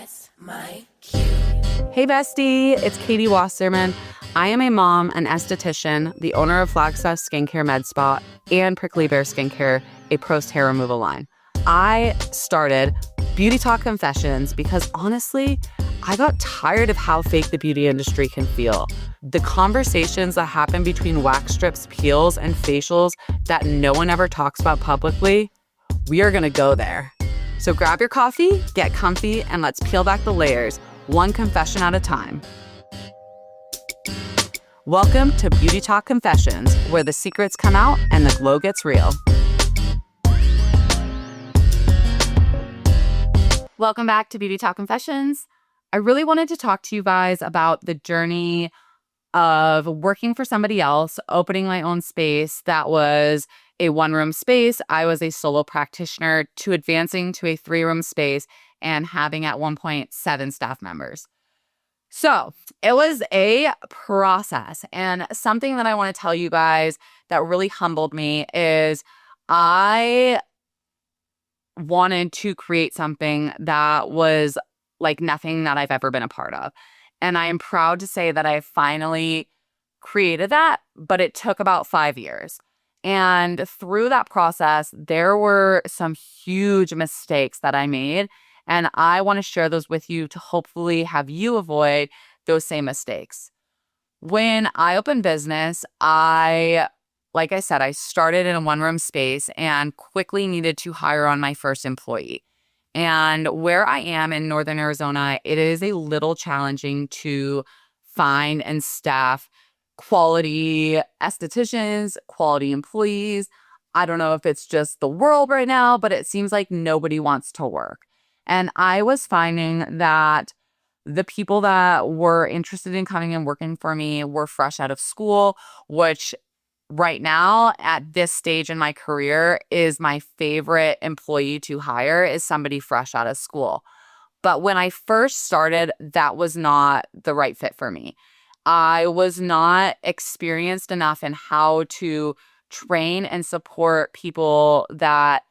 That's my cue. Hey bestie, it's Katie Wasserman. I am a mom, an esthetician, the owner of Flagstaff Skincare Med Spa, and Prickly Bear Skincare, a post-hair removal line. I started Beauty Talk Confessions because honestly, I got tired of how fake the beauty industry can feel. The conversations that happen between wax strips, peels, and facials that no one ever talks about publicly, we are gonna go there. So grab your coffee, get comfy, and let's peel back the layers, one confession at a time. Welcome to Beauty Talk Confessions, where the secrets come out and the glow gets real. Welcome back to Beauty Talk Confessions. I really wanted to talk to you guys about the journey of working for somebody else, opening my own space that was a one-room space. I was a solo practitioner, to advancing to a three-room space and having at one point 7 staff members. So it was a process, and something that I want to tell you guys that really humbled me is I wanted to create something that was like nothing that I've ever been a part of. And I am proud to say that I finally created that, but it took about 5 years. And through that process, there were some huge mistakes that I made. And I want to share those with you to hopefully have you avoid those same mistakes. When I opened business, like I said, I started in a one-room space and quickly needed to hire on my first employee. And where I am in Northern Arizona, it is a little challenging to find and staff quality estheticians, quality employees. I don't know if it's just the world right now, but it seems like nobody wants to work. And I was finding that the people that were interested in coming and working for me were fresh out of school, which right now at this stage in my career is my favorite employee to hire, is somebody fresh out of school. But when I first started, that was not the right fit for me. I was not experienced enough in how to train and support people that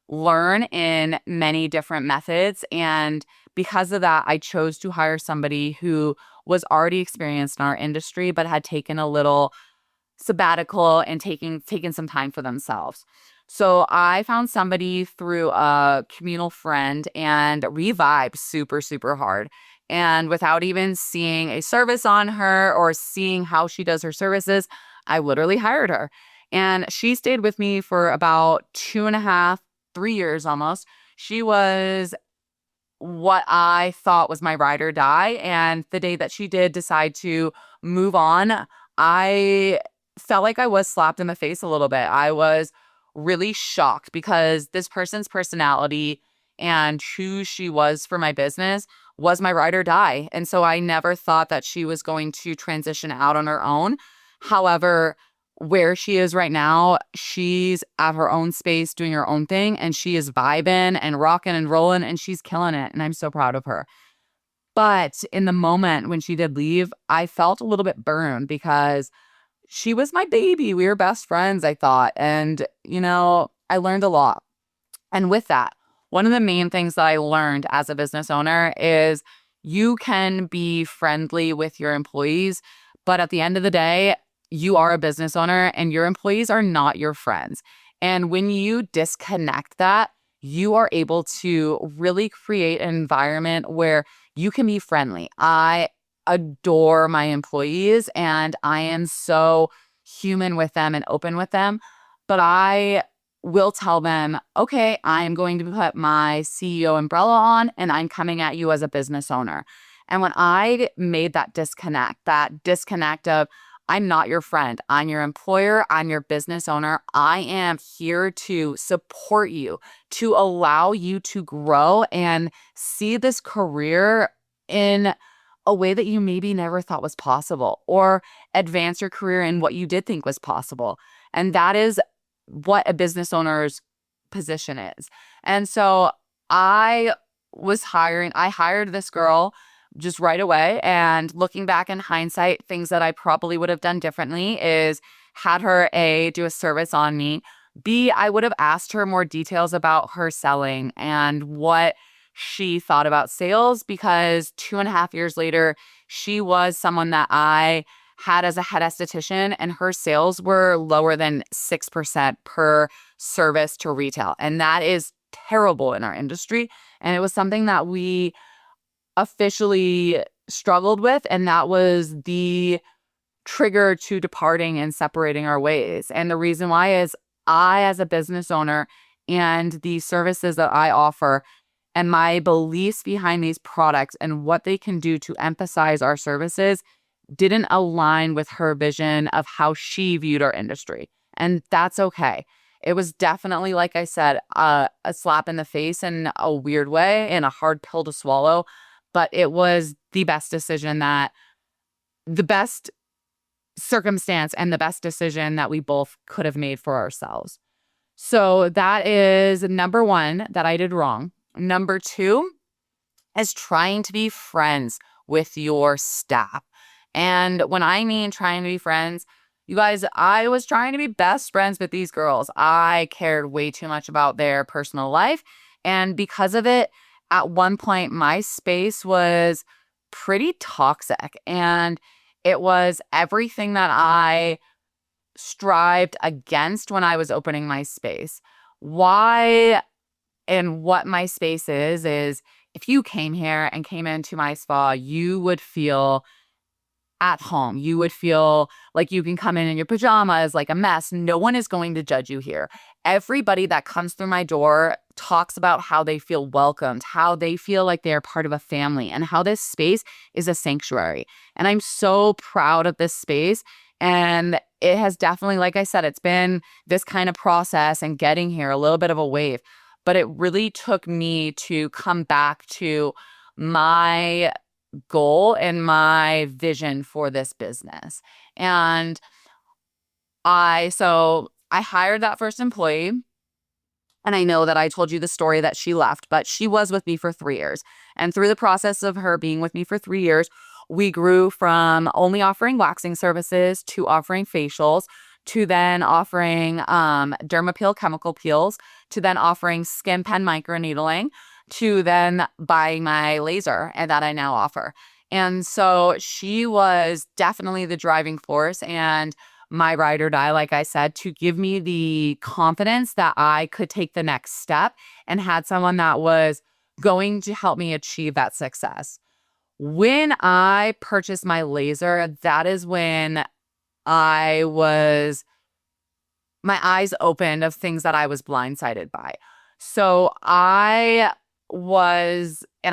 learn in many different methods. And because of that, I chose to hire somebody who was already experienced in our industry, but had taken a little sabbatical and taken some time for themselves. So I found somebody through a communal friend, and we vibed super, super hard. And without even seeing a service on her or seeing how she does her services, I literally hired her. And she stayed with me for about 2.5, 3 years almost. She was what I thought was my ride or die. And the day that she did decide to move on, I felt like I was slapped in the face a little bit. I was really shocked because this person's personality and who she was for my business was my ride or die. And so I never thought that she was going to transition out on her own. However, where she is right now, she's at her own space doing her own thing, and she is vibing and rocking and rolling, and she's killing it. And I'm so proud of her. But in the moment when she did leave, I felt a little bit burned because she was my baby. We were best friends, I thought. And, I learned a lot. And with that, one of the main things that I learned as a business owner is you can be friendly with your employees, but at the end of the day, you are a business owner and your employees are not your friends. And when you disconnect that, you are able to really create an environment where you can be friendly. I adore my employees and I am so human with them and open with them, but I will tell them, okay, I'm going to put my CEO umbrella on and I'm coming at you as a business owner. And when I made that disconnect of, I'm not your friend, I'm your employer, I'm your business owner, I am here to support you, to allow you to grow and see this career in a way that you maybe never thought was possible, or advance your career in what you did think was possible. And that is what a business owner's position is. And so I hired this girl just right away. And looking back in hindsight, things that I probably would have done differently is had her do a service on me. B, I would have asked her more details about her selling and what she thought about sales, because 2.5 years later, she was someone that I had as a head esthetician, and her sales were lower than 6% per service to retail. And that is terrible in our industry. And it was something that we officially struggled with. And that was the trigger to departing and separating our ways. And the reason why is I, as a business owner, and the services that I offer, and my beliefs behind these products and what they can do to emphasize our services didn't align with her vision of how she viewed our industry. And that's okay. It was definitely, like I said, a slap in the face in a weird way and a hard pill to swallow. But it was the best decision, the best circumstance and the best decision that we both could have made for ourselves. So that is number one that I did wrong. Number two is trying to be friends with your staff. And when I mean trying to be friends, you guys, I was trying to be best friends with these girls. I cared way too much about their personal life. And because of it, at one point, my space was pretty toxic. And it was everything that I strived against when I was opening my space. Why and what my space is if you came here and came into my spa, you would feel at home. You would feel like you can come in your pajamas, like a mess. No one is going to judge you here. Everybody that comes through my door talks about how they feel welcomed, how they feel like they're part of a family, and how this space is a sanctuary. And I'm so proud of this space. And it has definitely, like I said, it's been this kind of process and getting here, a little bit of a wave. But it really took me to come back to my goal and my vision for this business. And I hired that first employee. And I know that I told you the story that she left, but she was with me for 3 years. And through the process of her being with me for 3 years, we grew from only offering waxing services to offering facials, to then offering dermapeel chemical peels, to then offering skin pen microneedling, to then buying my laser, and that I now offer. And so she was definitely the driving force and my ride or die, like I said, to give me the confidence that I could take the next step and had someone that was going to help me achieve that success. When I purchased my laser, that is when my eyes opened of things that I was blindsided by. So and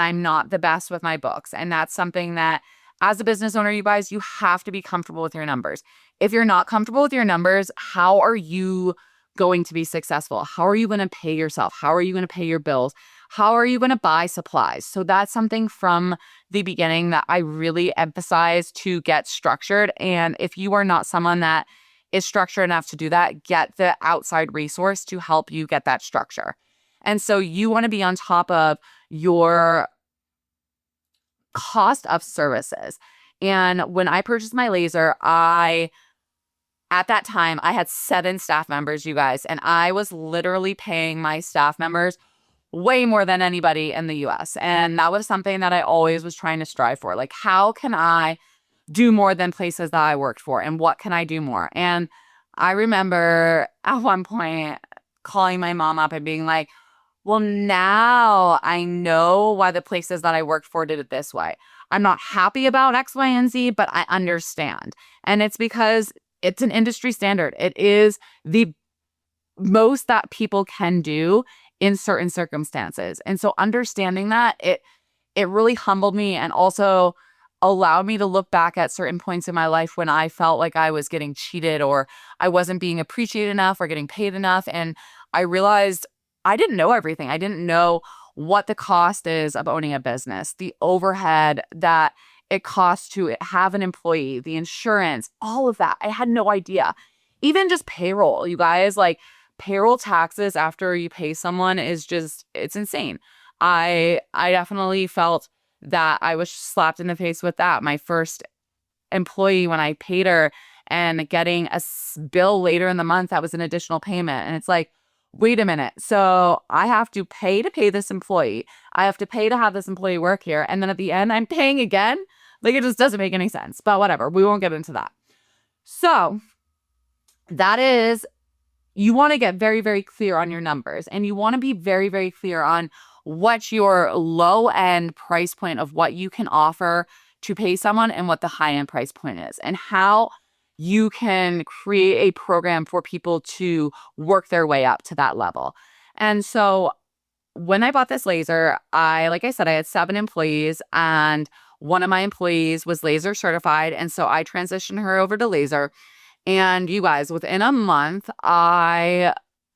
I'm not the best with my books. And that's something that, as a business owner, you guys, you have to be comfortable with your numbers. If you're not comfortable with your numbers, how are you going to be successful? How are you going to pay yourself? How are you going to pay your bills? How are you going to buy supplies? So that's something from the beginning that I really emphasize to get structured. And if you are not someone that is structured enough to do that, get the outside resource to help you get that structure. And so you want to be on top of your cost of services. And when I purchased my laser, at that time, I had 7 staff members, you guys, and I was literally paying my staff members way more than anybody in the US. And that was something that I always was trying to strive for. Like, how can I do more than places that I worked for? And what can I do more? And I remember at one point calling my mom up and being like, well, now I know why the places that I worked for did it this way. I'm not happy about X, Y, and Z, but I understand. And it's because it's an industry standard. It is the most that people can do in certain circumstances. And so understanding that, it really humbled me and also allowed me to look back at certain points in my life when I felt like I was getting cheated or I wasn't being appreciated enough or getting paid enough. And I realized I didn't know everything. I didn't know what the cost is of owning a business, the overhead that it costs to have an employee, the insurance, all of that. I had no idea. Even just payroll, you guys, like payroll taxes after you pay someone is just, it's insane. I definitely felt that I was slapped in the face with that. My first employee, when I paid her and getting a bill later in the month, that was an additional payment. And it's like, wait a minute. So I have to pay this employee. I have to pay to have this employee work here. And then at the end, I'm paying again. Like, it just doesn't make any sense, but whatever. We won't get into that. So that is, you want to get very, very clear on your numbers, and you want to be very, very clear on what your low end price point of what you can offer to pay someone and what the high end price point is, and how you can create a program for people to work their way up to that level. And so when I bought this laser, like I said, I had 7 employees, and one of my employees was laser certified. And so I transitioned her over to laser. And you guys, within a month, I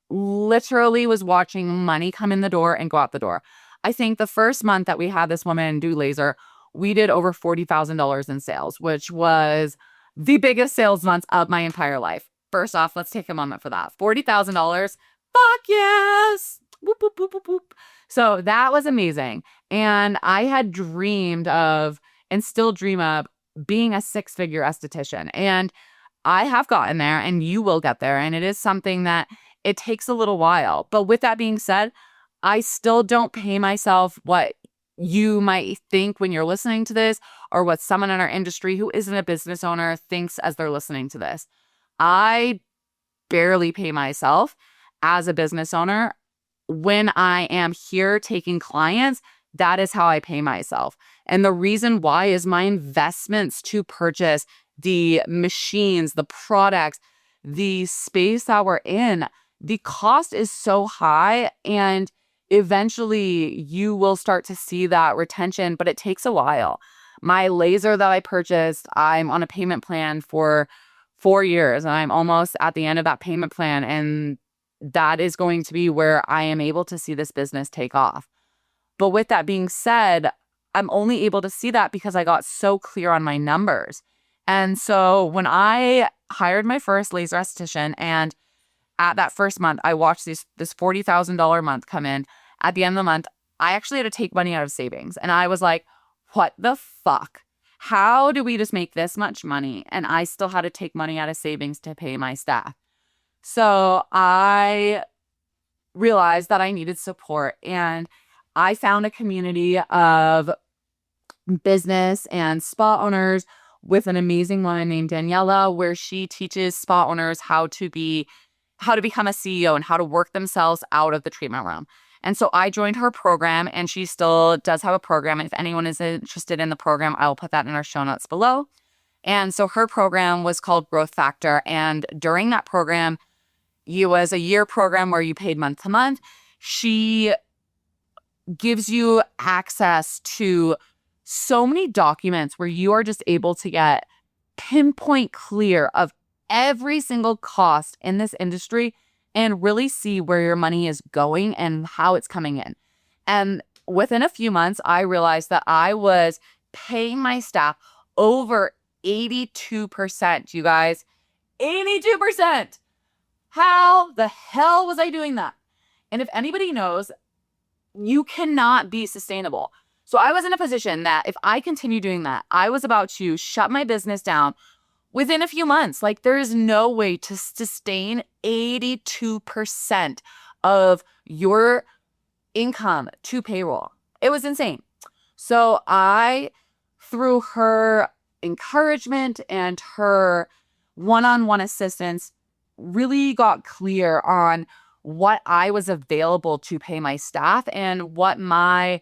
literally was watching money come in the door and go out the door. I think the first month that we had this woman do laser, we did over $40,000 in sales, which was the biggest sales months of my entire life. First off, let's take a moment for that. $40,000. Fuck yes. Whoop, whoop, whoop, whoop, whoop. So that was amazing. And I had dreamed of, and still dream of, being a 6-figure esthetician. And I have gotten there, and you will get there. And it is something that it takes a little while. But with that being said, I still don't pay myself what you might think when you're listening to this, or what someone in our industry who isn't a business owner thinks as they're listening to this. I barely pay myself as a business owner. When I am here taking clients, that is how I pay myself. And the reason why is my investments to purchase the machines, the products, the space that we're in, the cost is so high, and eventually you will start to see that retention, but it takes a while. My laser that I purchased, I'm on a payment plan for 4 years, and I'm almost at the end of that payment plan. And that is going to be where I am able to see this business take off. But with that being said, I'm only able to see that because I got so clear on my numbers. And so when I hired my first laser esthetician, and at that first month, I watched this $40,000 month come in. At the end of the month, I actually had to take money out of savings. And I was like, what the fuck? How do we just make this much money? And I still had to take money out of savings to pay my staff. So I realized that I needed support, and I found a community of business and spa owners with an amazing woman named Daniela, where she teaches spa owners how to become a CEO and how to work themselves out of the treatment room. And so I joined her program, and she still does have a program. If anyone is interested in the program, I will put that in our show notes below. And so her program was called Growth Factor. And during that program, it was a year program where you paid month to month. She gives you access to so many documents where you are just able to get pinpoint clear of every single cost in this industry and really see where your money is going and how it's coming in. And within a few months, I realized that I was paying my staff over 82%, you guys. 82%. How the hell was I doing that? And if anybody knows, you cannot be sustainable. So I was in a position that if I continue doing that, I was about to shut my business down within a few months. Like, there is no way to sustain 82% of your income to payroll. It was insane. So I, through her encouragement and her one-on-one assistance, really got clear on what I was available to pay my staff and what my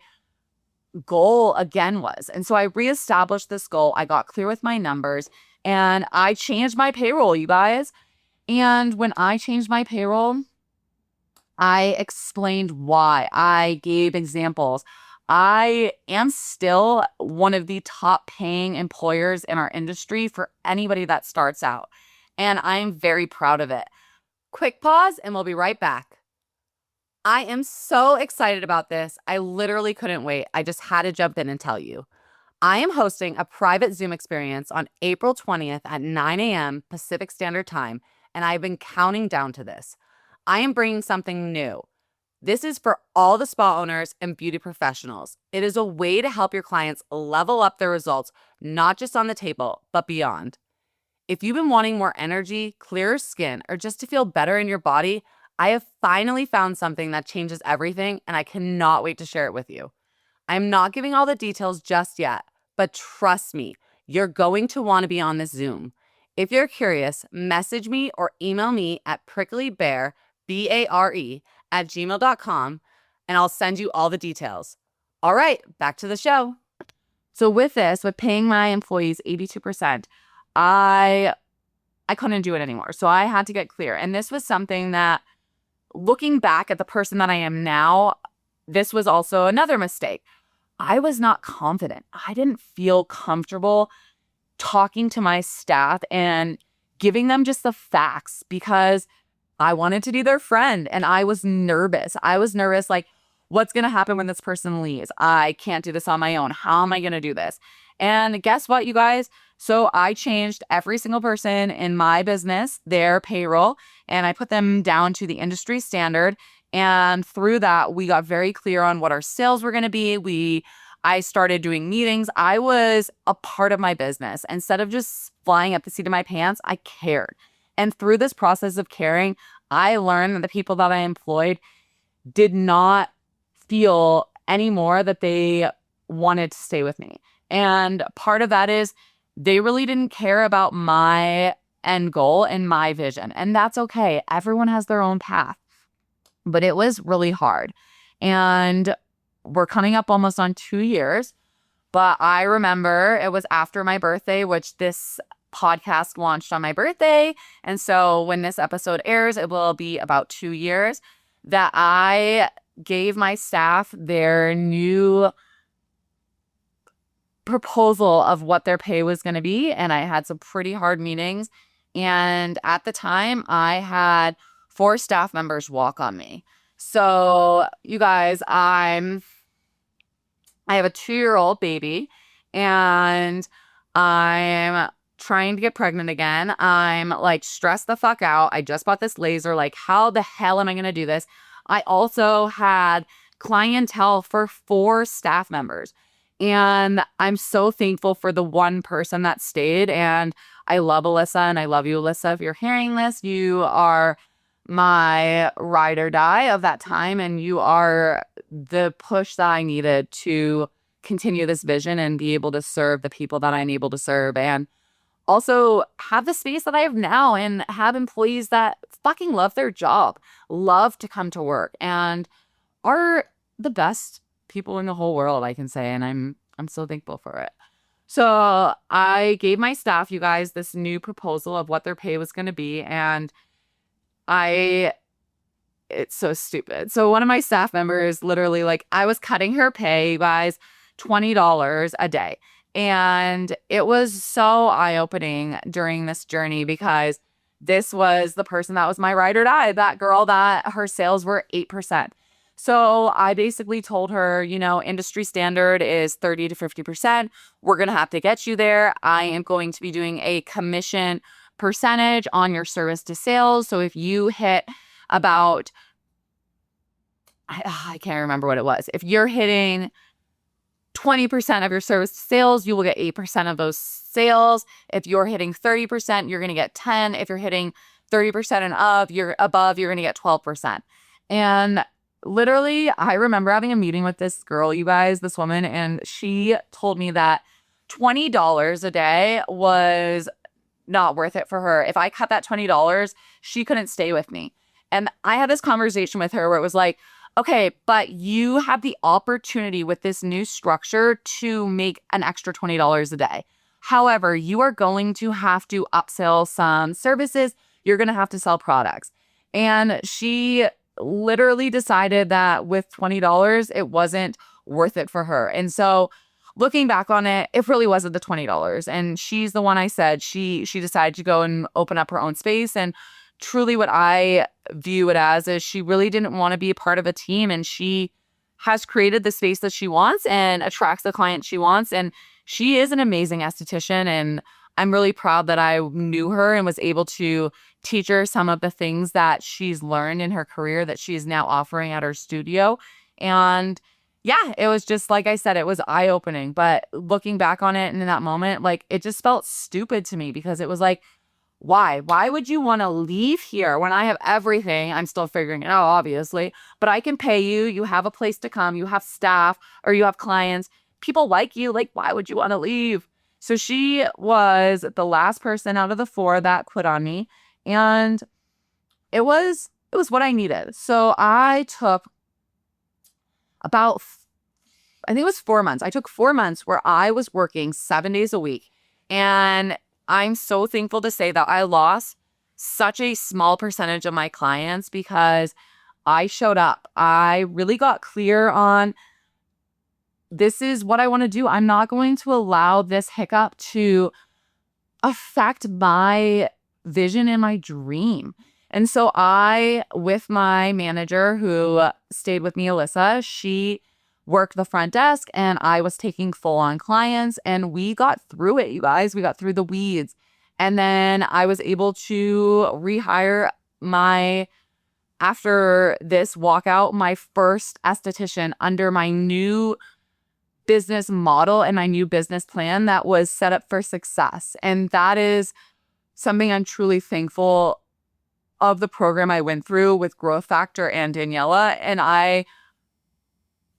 goal again was. And so I reestablished this goal. I got clear with my numbers, and I changed my payroll, you guys. And when I changed my payroll, I explained why. I gave examples. I am still one of the top paying employers in our industry for anybody that starts out, and I'm very proud of it. Quick pause, and we'll be right back. I am so excited about this. I literally couldn't wait. I just had to jump in and tell you. I am hosting a private Zoom experience on April 20th at 9 a.m. Pacific Standard Time, and I've been counting down to this. I am bringing something new. This is for all the spa owners and beauty professionals. It is a way to help your clients level up their results, not just on the table, but beyond. If you've been wanting more energy, clearer skin, or just to feel better in your body, I have finally found something that changes everything, and I cannot wait to share it with you. I'm not giving all the details just yet, but trust me, you're going to want to be on this Zoom. If you're curious, message me or email me at pricklybear, BARE, at gmail.com, and I'll send you all the details. All right, back to the show. So with paying my employees 82%, I couldn't do it anymore. So I had to get clear. And this was something that, looking back at the person that I am now, this was also another mistake. I was not confident. I didn't feel comfortable talking to my staff and giving them just the facts because I wanted to be their friend and I was nervous. Like, what's going to happen when this person leaves? I can't do this on my own. How am I going to do this? And guess what, you guys? So I changed every single person in my business, their payroll, and I put them down to the industry standard. And through that, we got very clear on what our sales were going to be. I started doing meetings. I was a part of my business. Instead of just flying up the seat of my pants, I cared. And through this process of caring, I learned that the people that I employed did not feel anymore that they wanted to stay with me. And part of that is they really didn't care about my end goal and my vision. And that's okay. Everyone has their own path. But it was really hard. And we're coming up almost on 2 years. But I remember it was after my birthday, which this podcast launched on my birthday. And so when this episode airs, it will be about 2 years that I gave my staff their new proposal of what their pay was going to be. And I had some pretty hard meetings. And at the time, I had 4 staff members walk on me. So you guys, I have a 2-year-old baby and I'm trying to get pregnant again. I'm like stressed the fuck out. I just bought this laser. Like, how the hell am I going to do this? I also had clientele for 4 staff members. And I'm so thankful for the one person that stayed. And I love Alyssa and I love you, Alyssa. If you're hearing this, you are my ride or die of that time. And you are the push that I needed to continue this vision and be able to serve the people that I'm able to serve. And also have the space that I have now and have employees that fucking love their job, love to come to work, and are the best people in the whole world, I can say. And I'm so thankful for it. So I gave my staff, you guys, this new proposal of what their pay was going to be. And it's so stupid. So one of my staff members literally, like, I was cutting her pay, you guys, $20 a day. And it was so eye-opening during this journey because this was the person that was my ride or die, that girl that her sales were 8%. So I basically told her, industry standard is 30 to 50%. We're going to have to get you there. I am going to be doing a commission percentage on your service to sales. So if you hit about, I can't remember what it was. If you're hitting 20% of your service to sales, you will get 8% of those sales. If you're hitting 30%, you're going to get 10. If you're hitting 30% and above, you're going to get 12%. And literally, I remember having a meeting with this girl, you guys, this woman, and she told me that $20 a day was not worth it for her. If I cut that $20, she couldn't stay with me. And I had this conversation with her where it was like, okay, but you have the opportunity with this new structure to make an extra $20 a day. However, you are going to have to upsell some services. You're going to have to sell products. And she literally decided that with $20, it wasn't worth it for her. And so looking back on it, it really wasn't the $20. And she's the one I said, she decided to go and open up her own space. And truly what I view it as is she really didn't want to be a part of a team, and she has created the space that she wants and attracts the client she wants. And she is an amazing esthetician, and I'm really proud that I knew her and was able to teach her some of the things that she's learned in her career that she is now offering at her studio. And yeah, it was just, like I said, it was eye-opening. But looking back on it and in that moment, like, it just felt stupid to me because it was like, Why? Why would you want to leave here when I have everything? I'm still figuring it out, obviously, but I can pay you. You have a place to come. You have staff or you have clients. People like you. Like, why would you want to leave? So she was the last person out of the 4 that quit on me. And it was what I needed. So I took about, I think it was 4 months. I took 4 months where I was working 7 days a week. And I'm so thankful to say that I lost such a small percentage of my clients because I showed up. I really got clear on this is what I want to do. I'm not going to allow this hiccup to affect my vision and my dream. And so I, with my manager who stayed with me, Alyssa, she worked the front desk and I was taking full on clients and we got through it, you guys. We got through the weeds. And then I was able to rehire after this walkout, my first esthetician under my new business model and my new business plan that was set up for success. And that is something I'm truly thankful of the program I went through with Growth Factor and Daniela. And I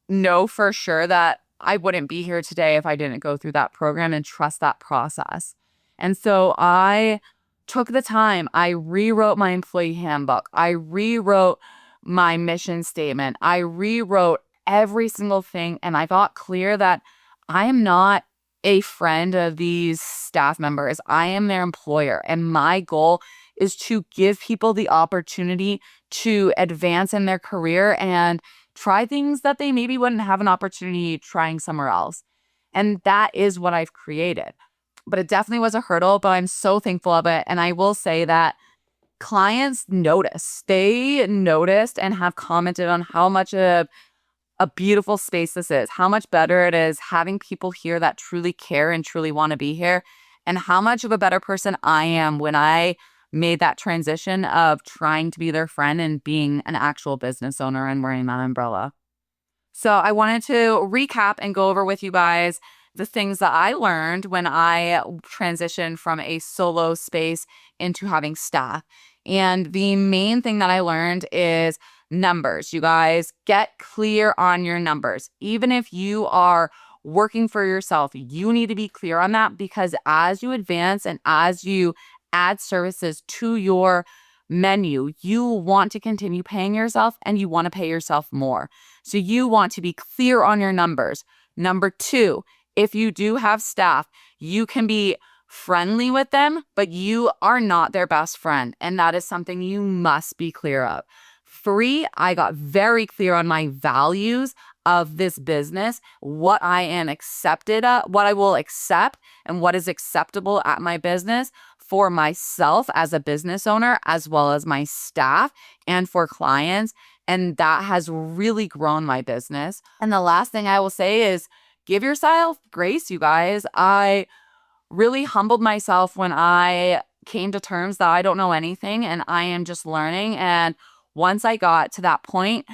know for sure that I wouldn't be here today if I didn't go through that program and trust that process. And so I took the time. I rewrote my employee handbook. I rewrote my mission statement. I rewrote every single thing. And I got clear that I am not a friend of these staff members. I am their employer. And my goal is to give people the opportunity to advance in their career and try things that they maybe wouldn't have an opportunity trying somewhere else. And that is what I've created. But it definitely was a hurdle, but I'm so thankful of it. And I will say that clients noticed. They noticed and have commented on how much of a beautiful space this is, how much better it is having people here that truly care and truly want to be here, and how much of a better person I am when I made that transition of trying to be their friend and being an actual business owner and wearing that umbrella. So I wanted to recap and go over with you guys the things that I learned when I transitioned from a solo space into having staff. And the main thing that I learned is numbers. You guys, get clear on your numbers. Even if you are working for yourself, you need to be clear on that, because as you advance and as you add services to your menu, you want to continue paying yourself and you want to pay yourself more. So you want to be clear on your numbers. Number 2, if you do have staff, you can be friendly with them, but you are not their best friend. And that is something you must be clear of. 3, I got very clear on my values of this business, what I am accepted of, what I will accept and what is acceptable at my business for myself as a business owner, as well as my staff and for clients. And that has really grown my business. And the last thing I will say is give yourself grace, you guys. I really humbled myself when I came to terms that I don't know anything and I am just learning. And once I got to that point,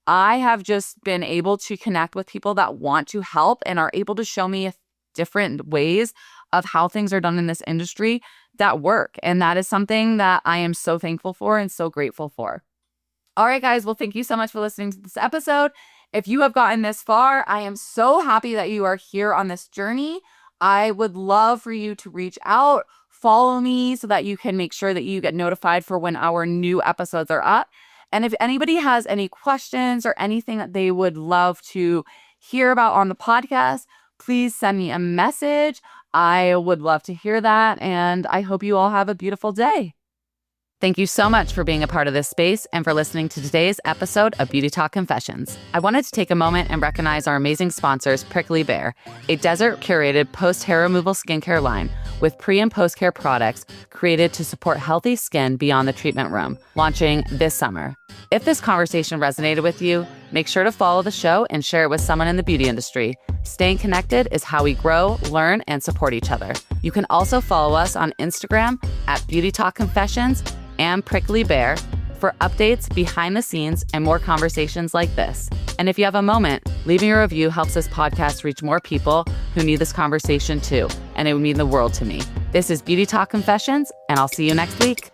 I have just been able to connect with people that want to help and are able to show me different ways of how things are done in this industry that work. And that is something that I am so thankful for and so grateful for. All right, guys. Well, thank you so much for listening to this episode. If you have gotten this far, I am so happy that you are here on this journey. I would love for you to reach out, follow me so that you can make sure that you get notified for when our new episodes are up. And if anybody has any questions or anything that they would love to hear about on the podcast, please send me a message. I would love to hear that. And I hope you all have a beautiful day. Thank you so much for being a part of this space and for listening to today's episode of Beauty Talk Confessions. I wanted to take a moment and recognize our amazing sponsors, Prickly Bear, a desert-curated post-hair removal skincare line with pre- and post-care products created to support healthy skin beyond the treatment room, launching this summer. If this conversation resonated with you, make sure to follow the show and share it with someone in the beauty industry. Staying connected is how we grow, learn, and support each other. You can also follow us on Instagram at Beauty Talk Confessions and Prickly Bear for updates, behind the scenes, and more conversations like this. And if you have a moment, leaving a review helps this podcast reach more people who need this conversation too, and it would mean the world to me. This is Beauty Talk Confessions, and I'll see you next week.